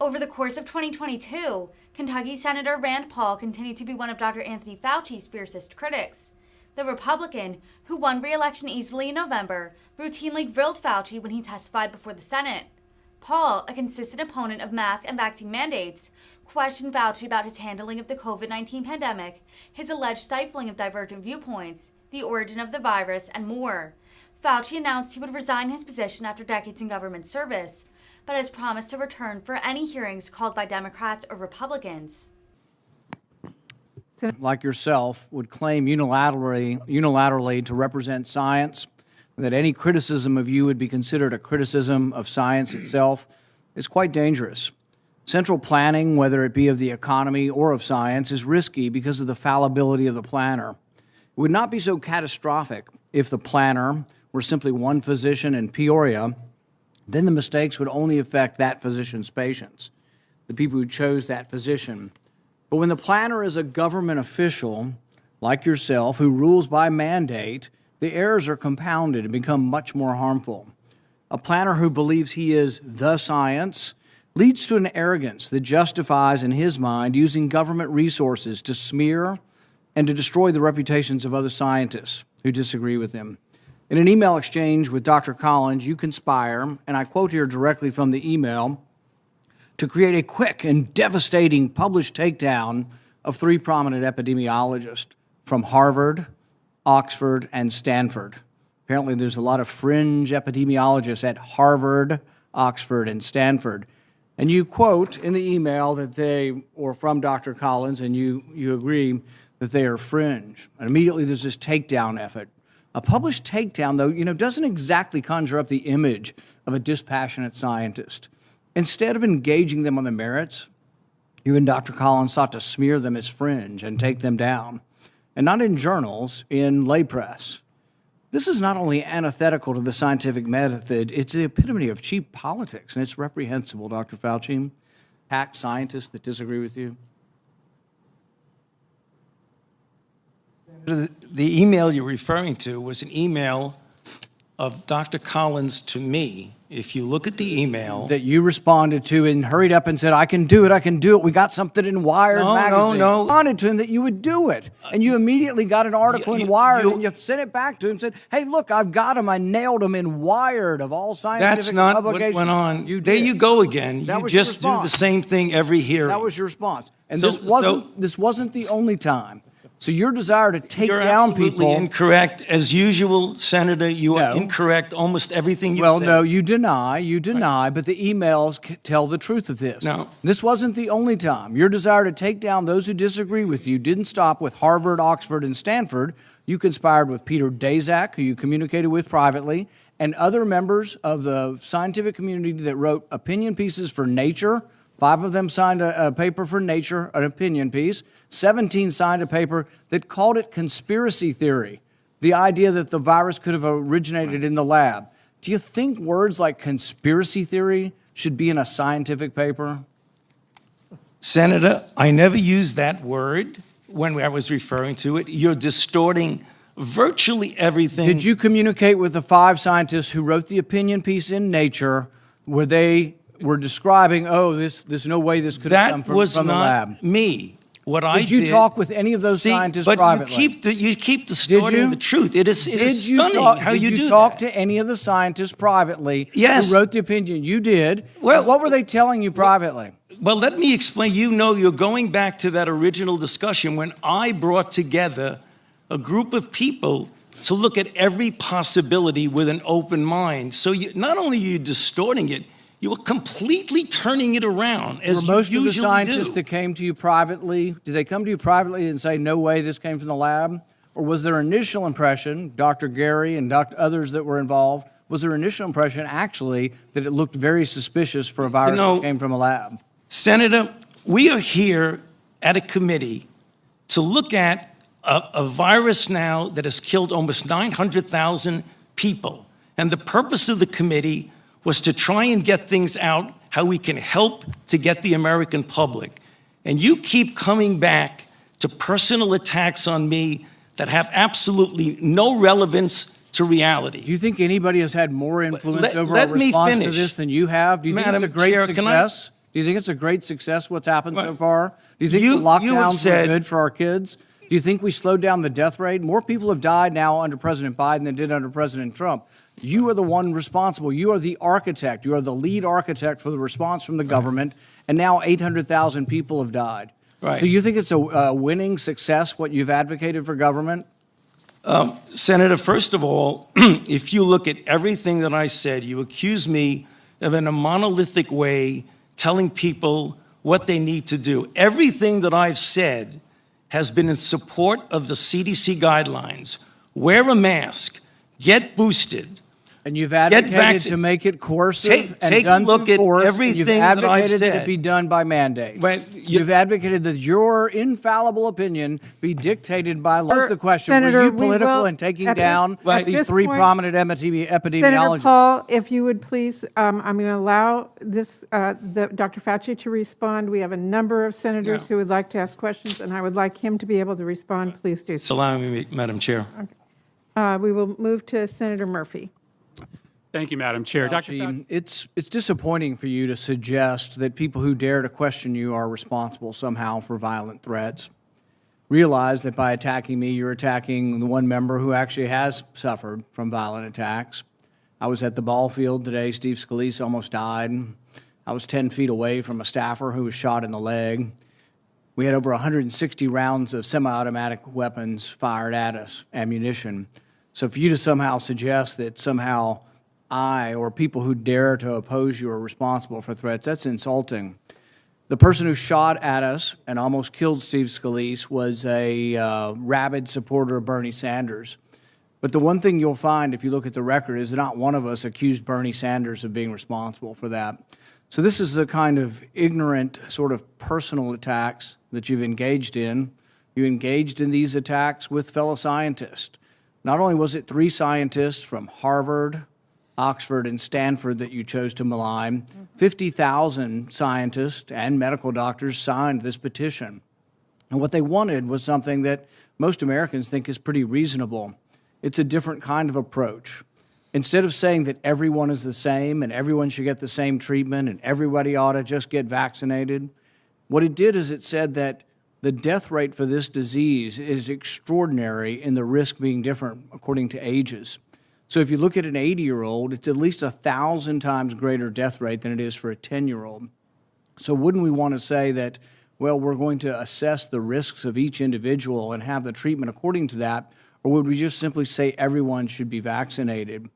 Over the course of 2022, Kentucky Senator Rand Paul continued to be one of Dr. Anthony Fauci's fiercest critics. The Republican, who won re-election easily in November, routinely grilled Fauci when he testified before the Senate. Paul, a consistent opponent of mask and vaccine mandates, questioned Fauci about his handling of the COVID-19 pandemic, his alleged stifling of divergent viewpoints, the origin of the virus, and more. Fauci announced he would resign his position after decades in government service, but has promised to return for any hearings called by Democrats or Republicans. Like yourself, would claim unilaterally to represent science, that any criticism of you would be considered a criticism of science itself, is quite dangerous. Central planning, whether it be of the economy or of science, is risky because of the fallibility of the planner. It would not be so catastrophic if the planner were simply one physician in Peoria. Then the mistakes would only affect that physician's patients, the people who chose that physician. But when the planner is a government official, like yourself, who rules by mandate, the errors are compounded and become much more harmful. A planner who believes he is the science leads to an arrogance that justifies, in his mind, using government resources to smear and to destroy the reputations of other scientists who disagree with him. In an email exchange with Dr. Collins, you conspire, and I quote here directly from the email, to create a quick and devastating published takedown of three prominent epidemiologists from Harvard, Oxford, and Stanford. Apparently there's a lot of fringe epidemiologists at Harvard, Oxford, and Stanford. And you quote in the email that they, or from Dr. Collins, and you agree that they are fringe. And immediately there's this takedown effort. A published takedown, though, doesn't exactly conjure up the image of a dispassionate scientist. Instead of engaging them on the merits, you and Dr. Collins sought to smear them as fringe and take them down. And not in journals, in lay press. This is not only antithetical to the scientific method, it's the epitome of cheap politics, and it's reprehensible, Dr. Fauci. Hack scientists that disagree with you. The email you're referring to was an email of Dr. Collins to me. If you look at the email that you responded to and hurried up and said, I can do it. We got something in Wired magazine. No. You responded to him that you would do it. And you immediately got an article in Wired and you sent it back to him and said, hey, look, I've got him. I nailed him in Wired of all scientific That's not publications. what went on. You there did. you go again. That You was your just do response. the same thing every hearing. That was your response. And So- this wasn't the only time. So your desire to take You're down absolutely people. incorrect. As usual, Senator, you are No. incorrect almost everything you Well, said. no, you deny, but the emails tell the truth of this. No. This wasn't the only time. Your desire to take down those who disagree with you didn't stop with Harvard, Oxford, and Stanford. You conspired with Peter Daszak, who you communicated with privately, and other members of the scientific community that wrote opinion pieces for Nature. 5 of them signed a paper for Nature, an opinion piece. 17 signed a paper that called it conspiracy theory, the idea that the virus could have originated in the lab. Do you think words like conspiracy theory should be in a scientific paper? Senator, I never used that word when I was referring to it. You're distorting virtually everything. Did you communicate with the 5 scientists who wrote the opinion piece in Nature where they were describing, there's no way this could have come from the lab? That was not me. What I did. Did you talk with any of those scientists privately? You keep distorting the truth. It is stunning how you do that. Did you talk to any of the scientists privately Yes. who wrote the opinion? You did. Well, what were they telling you privately? Well, let me explain. You're going back to that original discussion when I brought together a group of people to look at every possibility with an open mind. So not only are you distorting it, you are completely turning it around, as Were most you of the usually scientists do. that came to you privately, did they come to you privately and say, no way this came from the lab? Or was their initial impression, Dr. Gary and others that were involved, was their initial impression actually that it looked very suspicious for a virus that came from a lab? Senator, we are here at a committee to look at a virus now that has killed almost 900,000 people. And the purpose of the committee was to try and get things out, how we can help to get the American public. And you keep coming back to personal attacks on me that have absolutely no relevance to reality. Do you think anybody has had more influence over our response to this than you have? Do you think it's a great success? Do you think it's a great success what's happened so far? Do you think You- the you have lockdowns said- were good for our kids? Do you think we slowed down the death rate? More people have died now under President Biden than did under President Trump. You are the one responsible. You are the architect. You are the lead architect for the response from the government, and now 800,000 people have died. Right. So you think it's a winning success, what you've advocated for government? Senator, first of all, if you look at everything that I said, you accuse me of in a monolithic way telling people what they need to do. Everything that I've said has been in support of the CDC guidelines. Wear a mask, get boosted. And you've advocated to make it coercive and done look through at force, and everything you've that I've advocated that said. it be done by mandate. Right. You've advocated that your infallible opinion be dictated by law. That's the question. Senator, Were you we political will- in taking at this- down at these this three point- prominent Senator epidemiologists? Paul, if you would please, I'm going to allow this, Dr. Fauci to respond. We have a number of senators who would like to ask questions, and I would like him to be able to respond. Please do so. Allow me, Madam Chair. We will move to Senator Murphy. Thank you, Madam Chair. Dr. Fauci. It's disappointing for you to suggest that people who dare to question you are responsible somehow for violent threats. Realize that by attacking me, you're attacking the one member who actually has suffered from violent attacks. I was at the ball field today. Steve Scalise almost died. I was 10 feet away from a staffer who was shot in the leg. We had over 160 rounds of semi-automatic weapons fired at us, ammunition. So for you to somehow suggest that somehow I or people who dare to oppose you are responsible for threats, that's insulting. The person who shot at us and almost killed Steve Scalise was a rabid supporter of Bernie Sanders. But the one thing you'll find if you look at the record is that not one of us accused Bernie Sanders of being responsible for that. So this is the kind of ignorant sort of personal attacks that you've engaged in. You engaged in these attacks with fellow scientists. Not only was it 3 scientists from Harvard, Oxford, and Stanford that you chose to malign, 50,000 scientists and medical doctors signed this petition. And what they wanted was something that most Americans think is pretty reasonable. It's a different kind of approach. Instead of saying that everyone is the same and everyone should get the same treatment and everybody ought to just get vaccinated, what it did is it said that the death rate for this disease is extraordinary in the risk being different according to ages. So if you look at an 80-year-old, it's at least 1,000 times greater death rate than it is for a 10-year-old. So wouldn't we want to say that, well, we're going to assess the risks of each individual and have the treatment according to that, or would we just simply say everyone should be vaccinated?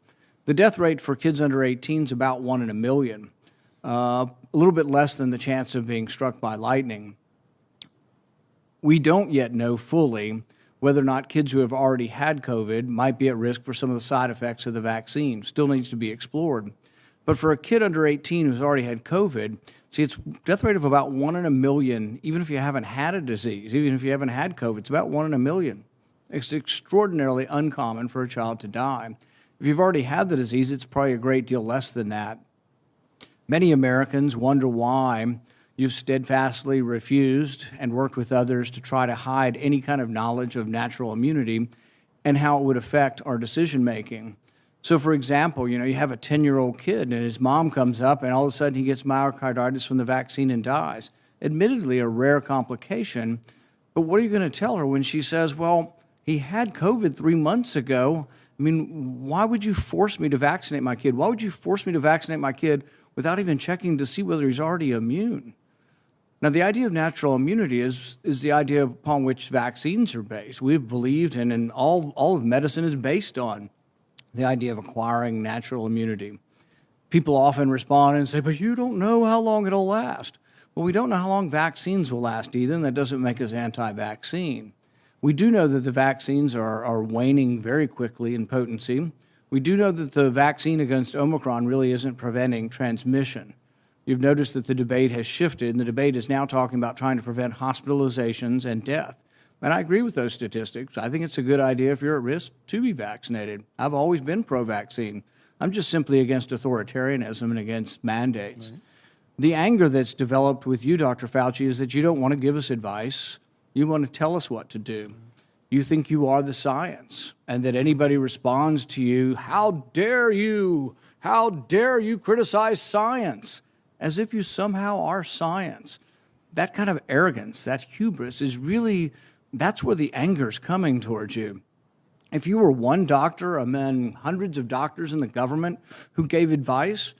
The death rate for kids under 18 is about 1 in a million, a little bit less than the chance of being struck by lightning. We don't yet know fully whether or not kids who have already had COVID might be at risk for some of the side effects of the vaccine. Still needs to be explored. But for a kid under 18 who's already had COVID, see, it's death rate of about 1 in a million, even if you haven't had a disease, even if you haven't had COVID, it's about 1 in a million. It's extraordinarily uncommon for a child to die. If you've already had the disease, it's probably a great deal less than that. Many Americans wonder why you've steadfastly refused and worked with others to try to hide any kind of knowledge of natural immunity and how it would affect our decision-making. So, for example, you have a 10-year-old kid and his mom comes up and all of a sudden he gets myocarditis from the vaccine and dies. Admittedly, a rare complication, but what are you going to tell her when she says, well, he had COVID 3 months ago? I mean, why would you force me to vaccinate my kid? Why would you force me to vaccinate my kid without even checking to see whether he's already immune? Now, the idea of natural immunity is the idea upon which vaccines are based. We've believed, and all of medicine is based on the idea of acquiring natural immunity. People often respond and say, but you don't know how long it'll last. Well, we don't know how long vaccines will last either, and that doesn't make us anti-vaccine. We do know that the vaccines are waning very quickly in potency. We do know that the vaccine against Omicron really isn't preventing transmission. You've noticed that the debate has shifted, and the debate is now talking about trying to prevent hospitalizations and death. And I agree with those statistics. I think it's a good idea if you're at risk to be vaccinated. I've always been pro-vaccine. I'm just simply against authoritarianism and against mandates. Right. The anger that's developed with you, Dr. Fauci, is that you don't want to give us advice. You want to tell us what to do. You think you are the science, and that anybody responds to you, how dare you? How dare you criticize science? as if you somehow are science. That kind of arrogance, that hubris is really, that's where the anger is coming towards you. If you were one doctor among hundreds of doctors in the government who gave advice,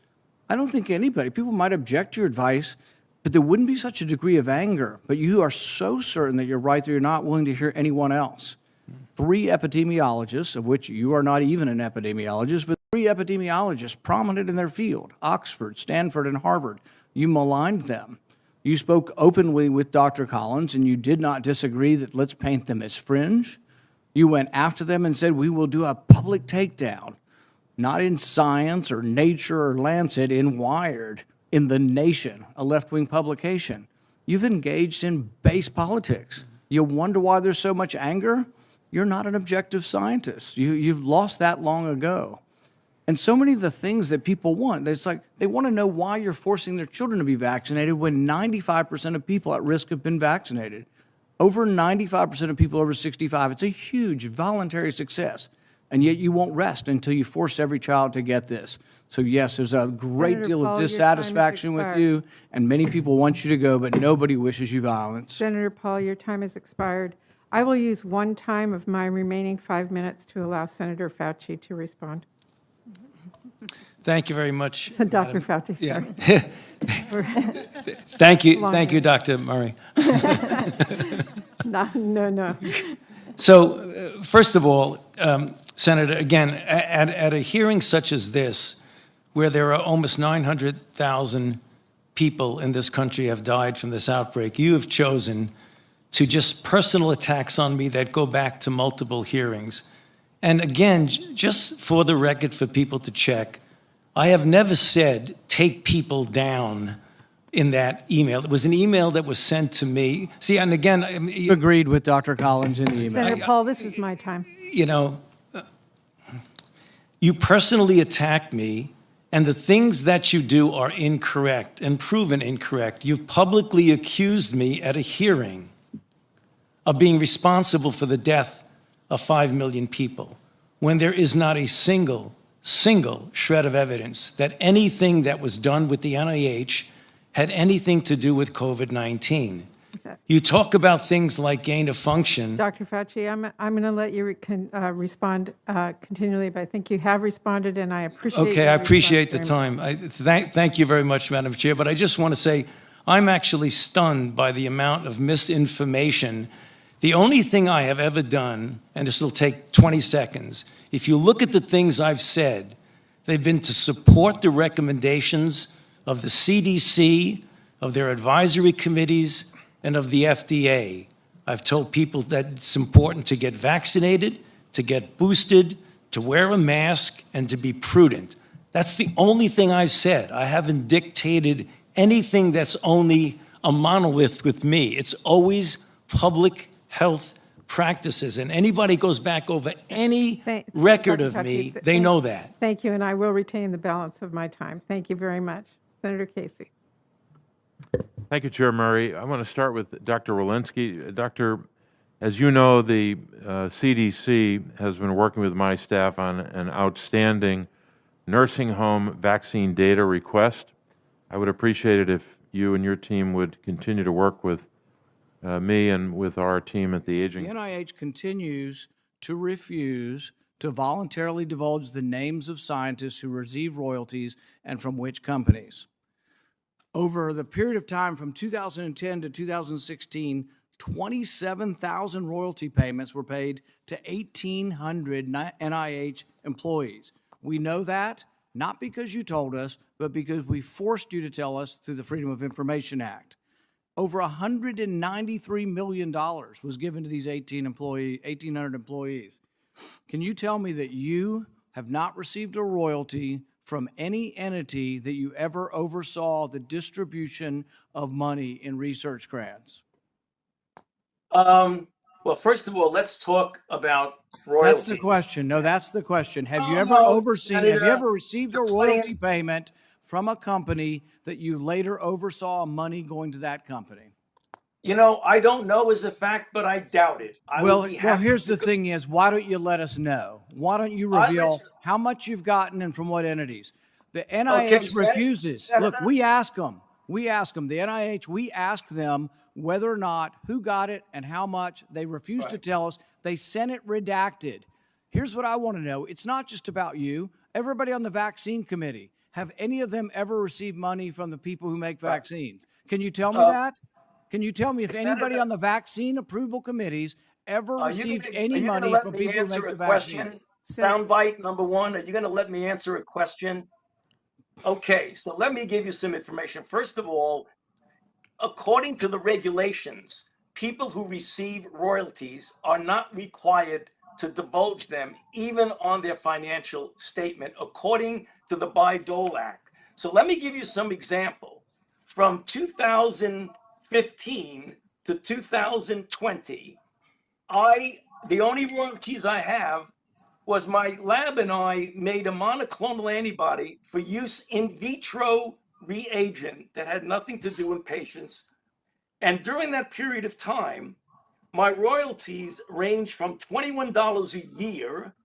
I don't think anybody, people might object to your advice, but there wouldn't be such a degree of anger. But you are so certain that you're right that you're not willing to hear anyone else. 3 epidemiologists, of which you are not even an epidemiologist, but 3 epidemiologists prominent in their field, Oxford, Stanford, and Harvard, you maligned them. You spoke openly with Dr. Collins, and you did not disagree that let's paint them as fringe. You went after them and said, we will do a public takedown, not in Science or Nature or Lancet, in Wired, in The Nation, a left-wing publication. You've engaged in base politics. You wonder why there's so much anger? You're not an objective scientist. You've lost that long ago. And so many of the things that people want, it's like they want to know why you're forcing their children to be vaccinated when 95% of people at risk have been vaccinated. Over 95% of people over 65, it's a huge voluntary success. And yet you won't rest until you force every child to get this. So yes, there's a great Senator deal Paul, of your dissatisfaction time has with you, and many people want you to go, but nobody wishes you violence. Senator Paul, your time has expired. I will use one time of my remaining 5 minutes to allow Senator Fauci to respond. Thank you very much. Dr. Madam. Fauci, sorry. Yeah. Thank you, Dr. Murray. No. So, first of all, Senator, again, at a hearing such as this, where there are almost 900,000 people in this country have died from this outbreak, you have chosen to just personal attacks on me that go back to multiple hearings. And again, just for the record, for people to check, I have never said take people down in that email. It was an email that was sent to me. See, and again, Agreed with Dr. Collins in the email. Senator Paul, this is my time. you know, you personally attacked me, and the things that you do are incorrect and proven incorrect. You've publicly accused me at a hearing of being responsible for the death of 5 million people, when there is not a single shred of evidence that anything that was done with the NIH had anything to do with COVID-19. Okay. You talk about things like gain of function. Dr. Fauci, I'm going to let you respond continually, but I think you have responded, and I appreciate Okay, your I appreciate the response very time. Thank you very much, Madam Chair, but I just want to say I'm actually stunned by the amount of misinformation. The only thing I have ever done, and this will take 20 seconds, if you look at the things I've said, they've been to support the recommendations of the CDC, of their advisory committees, and of the FDA. I've told people that it's important to get vaccinated, to get boosted, to wear a mask, and to be prudent. That's the only thing I've said. I haven't dictated anything that's only a monolith with me. It's always public health practices. And anybody goes back over any record Dr. of Fauci, me, they know that. Thank you, and I will retain the balance of my time. Thank you very much. Senator Casey. Thank you, Chair Murray. I want to start with Dr. Walensky. Doctor, as you know, the CDC has been working with my staff on an outstanding nursing home vaccine data request. I would appreciate it if you and your team would continue to work with me and with our team at the Aging. The NIH continues to refuse to voluntarily divulge the names of scientists who receive royalties and from which companies. Over the period of time from 2010 to 2016, 27,000 royalty payments were paid to 1,800 NIH employees. We know that not because you told us, but because we forced you to tell us through the Freedom of Information Act. Over $193 million was given to these 1,800 employees. Can you tell me that you have not received a royalty from any entity that you ever oversaw the distribution of money in research grants? Well, first of all, let's talk about royalties. That's the question. No, that's the question. Have you Oh, ever no, overseen, have you Senator, ever received a royalty payment from a company that you later oversaw money going to that company? You know, I don't know as a fact, but I doubt it. Well, here's the thing is, why don't you let us know? Why don't you reveal how much you've gotten and from what entities? The NIH Okay, refuses. Look, we ask them. The NIH, we ask them whether or not, who got it and how much. They refuse to tell us. They sent it redacted. Here's what I want to know. It's not just about you. Everybody on the vaccine committee, have any of them ever received money from the people who make vaccines? Can you tell me that? Can you tell me if anybody on the vaccine approval committees ever received any money from people who make the vaccines? Soundbite number one, are you going to let me answer a question? Okay, so let me give you some information. First of all, according to the regulations, people who receive royalties are not required to divulge them even on their financial statement, according to the Bayh-Dole Act. So let me give you some example. From 2015 to 2020, the only royalties I have was my lab and I made a monoclonal antibody for use in vitro reagent that had nothing to do in patients. And during that period of time, my royalties ranged from $21 a year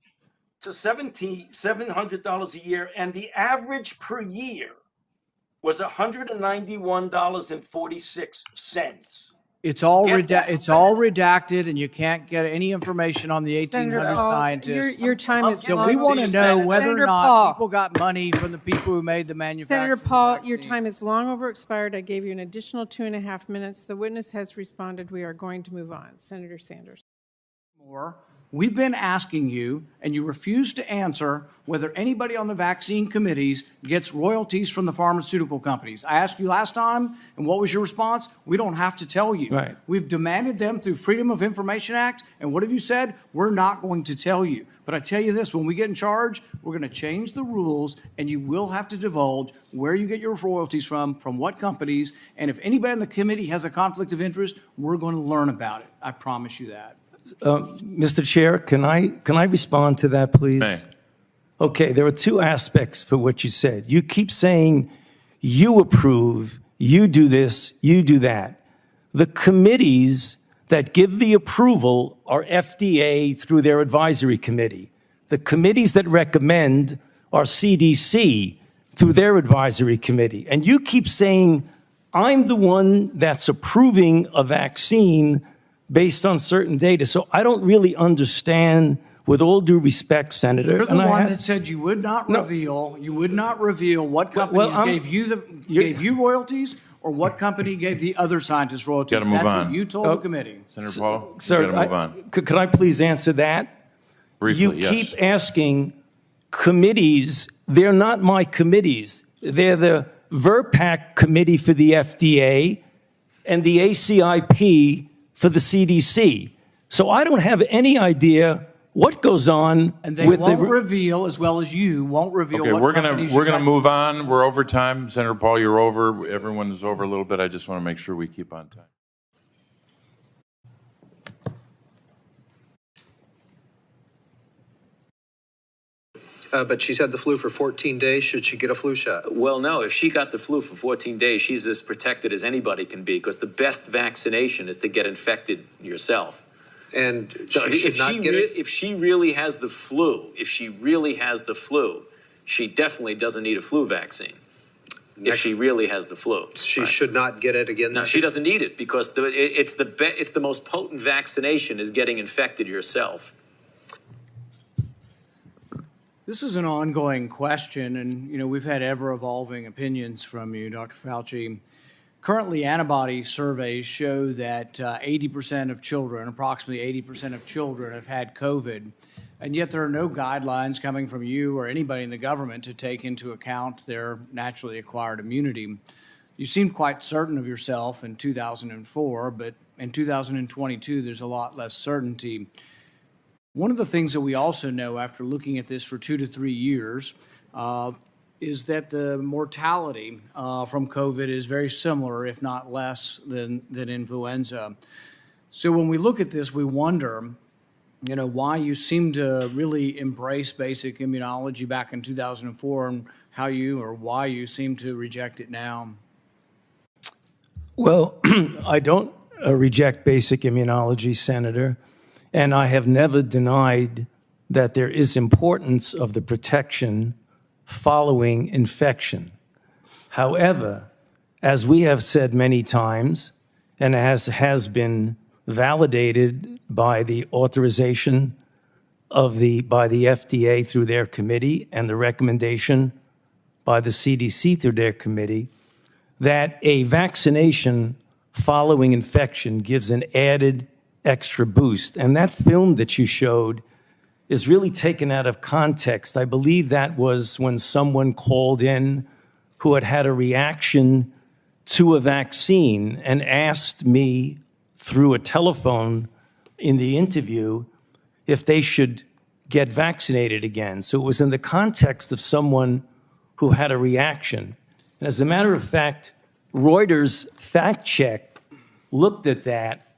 to $700 a year. And the average per year was $191.46. It's all redacted, and you can't get any information on the 1,800 Senator Paul, scientists. your time is So long. we want to know whether Senator or not Paul. people got money from the people who made the manufacturing. Senator Paul, your vaccine. time is long over expired. I gave you an additional 2.5 minutes. The witness has responded. We are going to move on. Senator Sanders. We've been asking you, and you refuse to answer, whether anybody on the vaccine committees gets royalties from the pharmaceutical companies. I asked you last time, and what was your response? We don't have to tell you. Right. We've demanded them through Freedom of Information Act, and what have you said? We're not going to tell you. But I tell you this, when we get in charge, we're going to change the rules, and you will have to divulge where you get your royalties from what companies, and if anybody on the committee has a conflict of interest, we're going to learn about it. I promise you that. Mr. Chair, can I respond to that, please? May. Okay, there are two aspects for what you said. You keep saying you approve, you do this, you do that. The committees that give the approval are FDA through their advisory committee. The committees that recommend are CDC through their advisory committee. And you keep saying, I'm the one that's approving a vaccine based on certain data. So I don't really understand, with all due respect, Senator. You're the one that said you would not reveal what companies gave you royalties or what company gave the other scientists royalties. Gotta move That's on. what you told the committee. Senator Paul, Sir, you got to move on. Could I please answer that? Briefly, You yes. keep asking committees. They're not my committees. They're the VRPAC committee for the FDA and the ACIP for the CDC. So I don't have any idea what goes on And they with won't reveal, as well as you won't reveal. Okay, what we're companies gonna you got. move on. We're over time. Senator Paul, you're over. Everyone is over a little bit. I just want to make sure we keep on time. But she's had the flu for 14 days. Should she get a flu shot? Well, no. If she got the flu for 14 days, she's as protected as anybody can be, because the best vaccination is to get infected yourself. And So she should not get it? if she really has the flu, she definitely doesn't need a flu vaccine. If she really has the flu, She should not get it again no, this she year? doesn't need it, because it's the most potent vaccination is getting infected yourself. This is an ongoing question, and we've had ever-evolving opinions from you, Dr. Fauci. Currently, antibody surveys show that 80% of children, approximately 80% of children, have had COVID, and yet there are no guidelines coming from you or anybody in the government to take into account their naturally acquired immunity. You seemed quite certain of yourself in 2004, but in 2022, there's a lot less certainty. One of the things that we also know after looking at this for 2 to 3 years is that the mortality from COVID is very similar, if not less, than influenza. So when we look at this, we wonder, why you seem to really embrace basic immunology back in 2004 and why you seem to reject it now. Well, I don't reject basic immunology, Senator, and I have never denied that there is importance of the protection following infection. However, as we have said many times, and as has been validated by the authorization by the FDA through their committee and the recommendation by the CDC through their committee, that a vaccination following infection gives an added extra boost. And that film that you showed is really taken out of context. I believe that was when someone called in who had had a reaction to a vaccine and asked me through a telephone in the interview if they should get vaccinated again. So it was in the context of someone who had a reaction. And as a matter of fact, Reuters fact check looked at that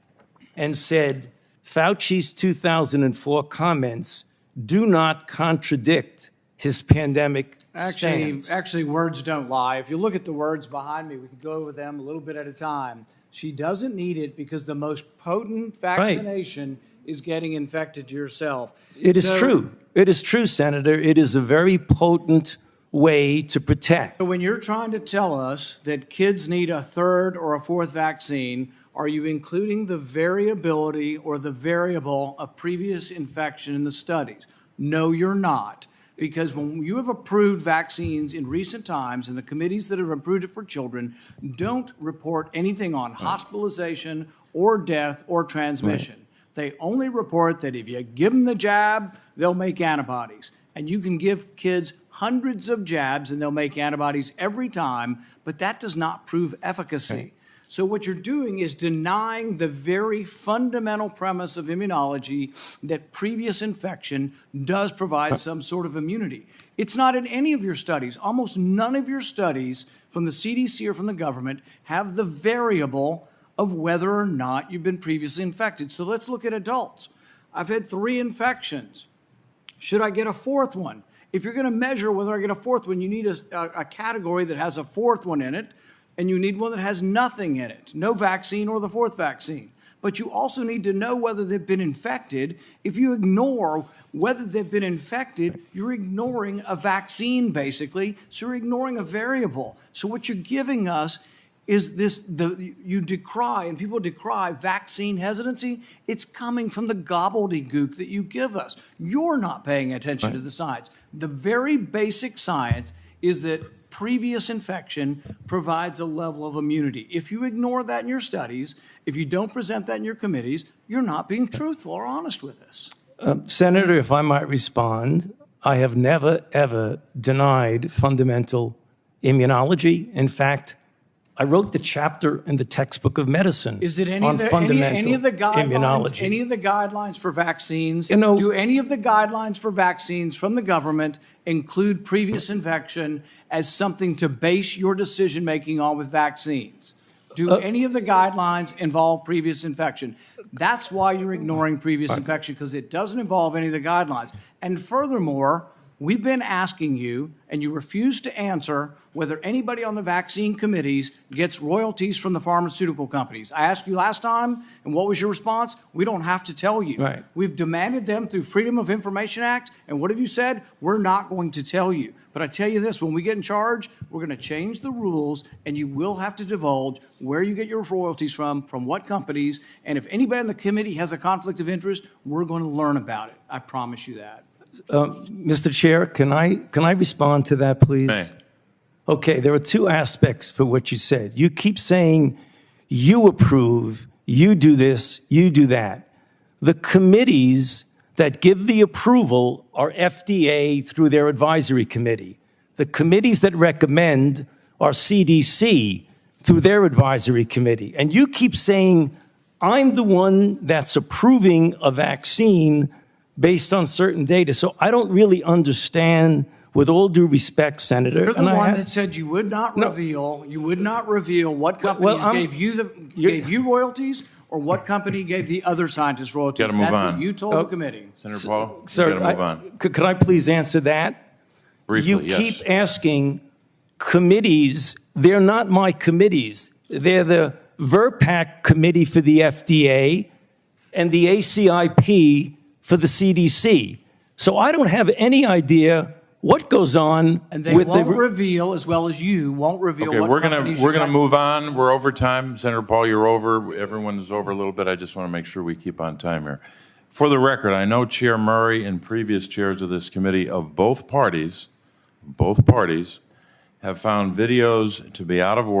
and said, Fauci's 2004 comments do not contradict his pandemic stance. Actually, words don't lie. If you look at the words behind me, we can go over them a little bit at a time. She doesn't need it because the most potent vaccination is getting infected yourself. It is true. It is true, Senator. It is a very potent way to protect. So when you're trying to tell us that kids need a third or a fourth vaccine, are you including the variability or the variable of previous infection in the studies? No, you're not. Because when you have approved vaccines in recent times, and the committees that have approved it for children don't report anything on hospitalization or death or transmission. They only report that if you give them the jab, they'll make antibodies. And you can give kids hundreds of jabs and they'll make antibodies every time, but that does not prove efficacy. So what you're doing is denying the very fundamental premise of immunology that previous infection does provide some sort of immunity. It's not in any of your studies. Almost none of your studies from the CDC or from the government have the variable of whether or not you've been previously infected. So let's look at adults. I've had 3 infections. Should I get a 4th one? If you're going to measure whether I get a 4th one, you need a category that has a 4th one in it, and you need one that has nothing in it, no vaccine or the 4th vaccine. But you also need to know whether they've been infected. If you ignore whether they've been infected, you're ignoring a vaccine, basically, so you're ignoring a variable. So what you're giving us is you decry, and people decry vaccine hesitancy. It's coming from the gobbledygook that you give us. You're not paying attention to the science. The very basic science is that previous infection provides a level of immunity. If you ignore that in your studies, if you don't present that in your committees, you're not being truthful or honest with us. Senator, if I might respond, I have never, ever denied fundamental immunology. In fact, I wrote the chapter in the textbook of medicine on fundamental immunology. Any of the guidelines for vaccines, do any of the guidelines for vaccines from the government include previous infection as something to base your decision-making on with vaccines? Do any of the guidelines involve previous infection? That's why you're ignoring previous infection, because it doesn't involve any of the guidelines. And furthermore, we've been asking you, and you refuse to answer, whether anybody on the vaccine committees gets royalties from the pharmaceutical companies. I asked you last time, and what was your response? We don't have to tell you. Right. We've demanded them through Freedom of Information Act, and what have you said? We're not going to tell you. But I tell you this, when we get in charge, we're going to change the rules, and you will have to divulge where you get your royalties from what companies, and if anybody in the committee has a conflict of interest, we're going to learn about it. I promise you that. Mr. Chair, can I respond to that, please? May. Okay, there are 2 aspects for what you said. You keep saying you approve, you do this, you do that. The committees that give the approval are FDA through their advisory committee. The committees that recommend are CDC through their advisory committee. And you keep saying, I'm the one that's approving a vaccine based on certain data. So I don't really understand, with all due respect, Senator. You're the one that said you would not reveal what companies gave you royalties or what company gave the other scientists royalties. Gotta move That's on. what you told the committee. Senator Paul, Sir, you gotta move on. Could I please answer that? Briefly, You yes. keep asking committees. They're not my committees. They're the VRPAC committee for the FDA and the ACIP for the CDC. So I don't have any idea what goes on And they with won't the... reveal, as well as you won't reveal. Okay, what we're companies gonna you got. move on. We're over time. Senator Paul, you're over. Everyone is over a little bit. I just want to make sure we keep on time here. For the record, I know Chair Murray and previous chairs of this committee of both parties have found videos to be out of order.